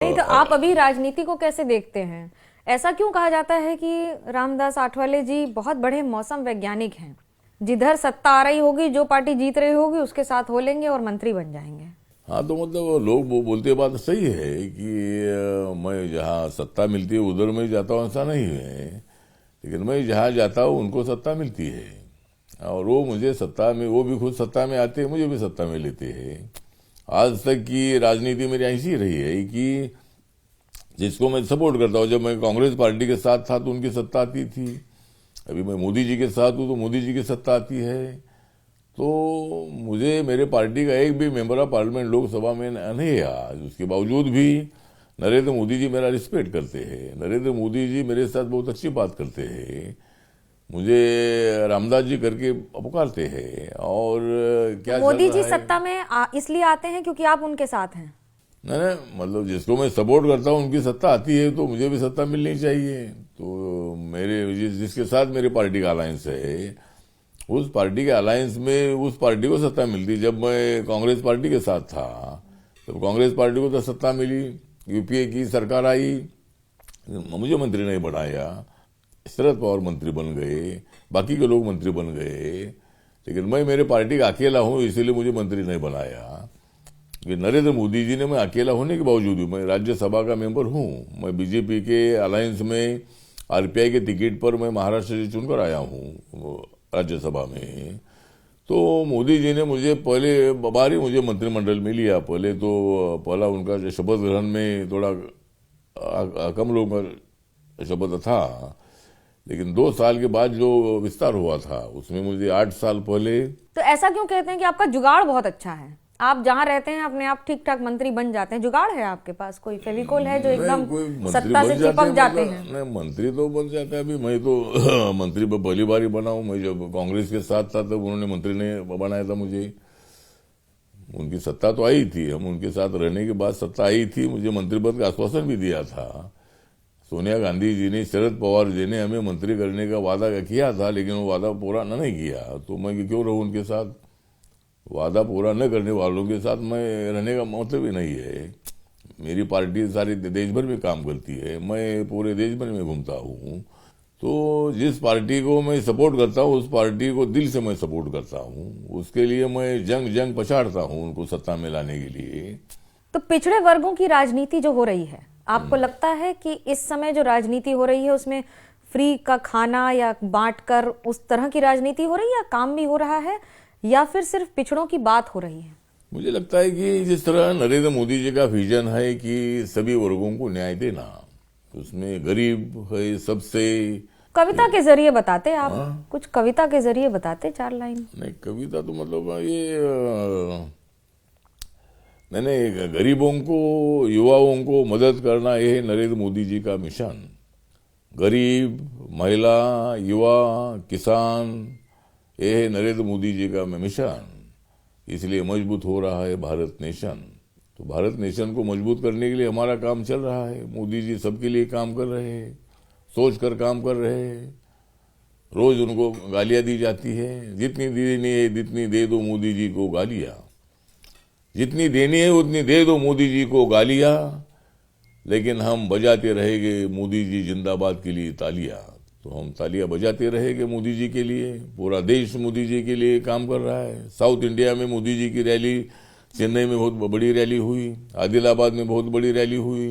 नहीं तो आप अभी राजनीति को कैसे देखते हैं? ऐसा क्यों कहा जाता है कि रामदास आठवले जी बहुत बड़े मौसम वैज्ञानिक हैं? जिधर सत्ता आ रही होगी, जो पार्टी जीत रही होगी उसके साथ हो लेंगे और मंत्री बन जाएंगे। हाँ, तो मतलब लोग वो बोलते बात सही है कि मैं जहाँ सत्ता मिलती है उधर मैं जाता हूँ, ऐसा नहीं है। लेकिन मैं जहाँ जाता हूँ उनको सत्ता मिलती है, और वो मुझे सत्ता में, वो भी खुद सत्ता में आते हैं, मुझे भी सत्ता में लेते हैं। आज तक की राजनीति मेरी ऐसी रही है कि जिसको मैं सपोर्ट करता हूँ, जब मैं कांग्रेस पार्टी के साथ था तो उनकी सत्ता आती थी, अभी मैं मोदी जी के साथ हूँ तो मोदी जी की सत्ता आती है। तो मुझे मेरे पार्टी का एक भी मेंबर ऑफ पार्लियामेंट लोकसभा में नहीं है आज, उसके बावजूद भी नरेंद्र मोदी जी मेरा रिस्पेक्ट करते हैं, नरेंद्र मोदी जी मेरे साथ बहुत अच्छी बात करते हैं, मुझे रामदास जी करके पुकारते हैं। और तो क्या चल मोदी जी रहा है? सत्ता में इसलिए आते हैं क्योंकि आप उनके साथ हैं। नहीं नहीं, मतलब जिसको मैं सपोर्ट करता हूँ उनकी सत्ता आती है तो मुझे भी सत्ता मिलनी चाहिए। तो मेरे जिसके साथ मेरी पार्टी का अलायंस है, उस पार्टी के अलायंस में उस पार्टी को सत्ता मिलती। जब मैं कांग्रेस पार्टी के साथ था तब कांग्रेस पार्टी को तो सत्ता मिली, यूपीए की सरकार आई, मुझे मंत्री नहीं बनाया, शरद पवार मंत्री बन गए, बाकी के लोग मंत्री बन गए, लेकिन मैं मेरे पार्टी का अकेला हूं इसीलिए मुझे मंत्री नहीं बनाया। कि नरेंद्र मोदी जी ने, मैं अकेला होने के बावजूद भी, मैं राज्यसभा का मेंबर हूं, मैं बीजेपी के अलायंस में आरपीआई के टिकट पर मैं महाराष्ट्र से चुनकर आया हूं राज्यसभा में। तो मोदी जी ने मुझे पहले बार ही मुझे मंत्रिमंडल में लिया। पहला उनका जो शपथ ग्रहण में थोड़ा कम लोग का शपथ था, लेकिन 2 साल के बाद जो विस्तार हुआ था उसमें मुझे 8 साल पहले। तो ऐसा क्यों कहते हैं कि आपका जुगाड़ बहुत अच्छा है? आप जहां रहते हैं अपने आप ठीक ठाक मंत्री बन जाते हैं। जुगाड़ है आपके पास? कोई फेविकोल है जो एकदम कोई मंत्री सत्ता बन से जाते चिपक हैं, जाते मतलब हैं? नहीं, मंत्री तो बन जाता है। अभी मैं तो मंत्री पर पहली बार ही बना हूं। मैं जब कांग्रेस के साथ था तब उन्होंने मंत्री ने बनाया था मुझे। उनकी सत्ता तो आई थी, हम उनके साथ रहने के बाद सत्ता आई थी, मुझे मंत्री पद का आश्वासन भी दिया था। सोनिया गांधी जी ने, शरद पवार जी ने हमें मंत्री करने का वादा किया था, लेकिन वो वादा पूरा नहीं किया। तो मैं क्यों रहूं उनके साथ? वादा पूरा न करने वालों के साथ मैं रहने का मतलब ही नहीं है। मेरी पार्टी सारी देश भर में काम करती है, मैं पूरे देश भर में घूमता हूँ। तो जिस पार्टी को मैं सपोर्ट करता हूँ उस पार्टी को दिल से मैं सपोर्ट करता हूँ, उसके लिए मैं जंग जंग पछाड़ता हूँ उनको सत्ता में लाने के लिए। तो पिछड़े वर्गों की राजनीति जो हो रही है, आपको लगता है कि इस समय जो राजनीति हो रही है उसमें फ्री का खाना या बांट कर उस तरह की राजनीति हो रही है, या काम भी हो रहा है, या फिर सिर्फ पिछड़ों की बात हो रही है? मुझे लगता है कि जिस तरह नरेंद्र मोदी जी का विजन है कि सभी वर्गों को न्याय देना, उसमें गरीब है सबसे। कविता के जरिए बताते आप, हाँ, कुछ कविता के जरिए बताते 4 लाइन। नहीं कविता तो मतलब ये मैंने गरीबों को, युवाओं को मदद करना, ये है नरेंद्र मोदी जी का मिशन। गरीब, महिला, युवा, किसान, ये है नरेंद्र मोदी जी का मिशन। इसलिए मजबूत हो रहा है भारत नेशन। तो भारत नेशन को मजबूत करने के लिए हमारा काम चल रहा है। मोदी जी सबके लिए काम कर रहे हैं, सोच कर काम कर रहे हैं। रोज उनको गालियां दी जाती है, जितनी देनी है जितनी दे दो मोदी जी को गालियां, जितनी देनी है उतनी दे दो मोदी जी को गालियां, लेकिन हम बजाते रहेंगे मोदी जी जिंदाबाद के लिए तालियां। तो हम तालियां बजाते रहेंगे मोदी जी के लिए। पूरा देश मोदी जी के लिए काम कर रहा है। साउथ इंडिया में मोदी जी की रैली, चेन्नई में बहुत बड़ी रैली हुई, आदिलाबाद में बहुत बड़ी रैली हुई।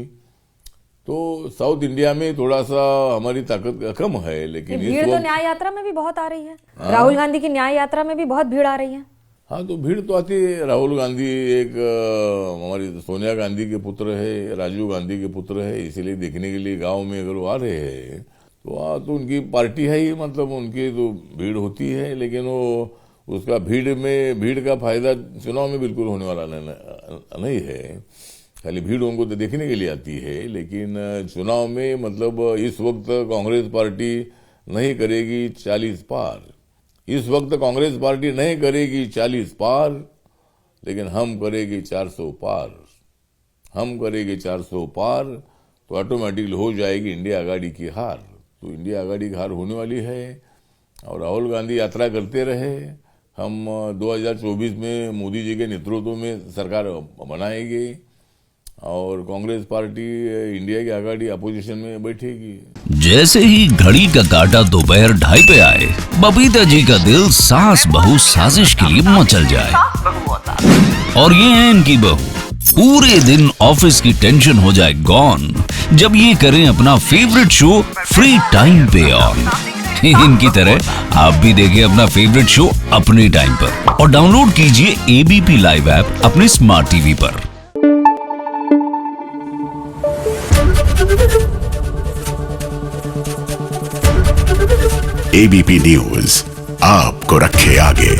तो साउथ इंडिया में थोड़ा सा हमारी ताकत कम है, लेकिन इस भीड़ तो वक्त। न्याय यात्रा में भी बहुत आ रही है। राहुल गांधी की न्याय यात्रा में भी बहुत भीड़ आ रही है। हाँ, तो भीड़ तो आती है। राहुल गांधी एक हमारी सोनिया गांधी के पुत्र है, राजीव गांधी के पुत्र है, इसीलिए देखने के लिए गांव में अगर वो आ रहे हैं तो उनकी पार्टी है ही, मतलब उनकी तो भीड़ होती है। लेकिन वो उसका भीड़ का फायदा चुनाव में बिल्कुल होने वाला नहीं है। खाली भीड़ उनको तो देखने के लिए आती है, लेकिन चुनाव में मतलब इस वक्त कांग्रेस पार्टी नहीं करेगी 40 पार। इस वक्त कांग्रेस पार्टी नहीं करेगी 40 पार, लेकिन हम करेगी 400 पार। हम करेंगे 400 पार तो ऑटोमेटिकली हो जाएगी इंडिया आघाड़ी की हार। तो इंडिया आघाड़ी की हार होने वाली है। और राहुल गांधी यात्रा करते रहे। हम 2024 में मोदी जी के नेतृत्व में सरकार बनाएंगे। और कांग्रेस पार्टी इंडिया की आघाड़ी अपोजिशन में बैठेगी। जैसे ही घड़ी का काटा दोपहर 2:30 पे आए, बबीता जी का दिल सास बहू साजिश के लिए मचल जाए। और ये है इनकी बहू, पूरे दिन ऑफिस की टेंशन हो जाए गॉन जब ये करें अपना फेवरेट शो फ्री टाइम पे ऑन। इनकी तरह आप भी देखें अपना फेवरेट शो अपने टाइम पर और डाउनलोड कीजिए एबीपी लाइव ऐप अपने स्मार्ट टीवी पर। एबीपी न्यूज आपको रखे आगे।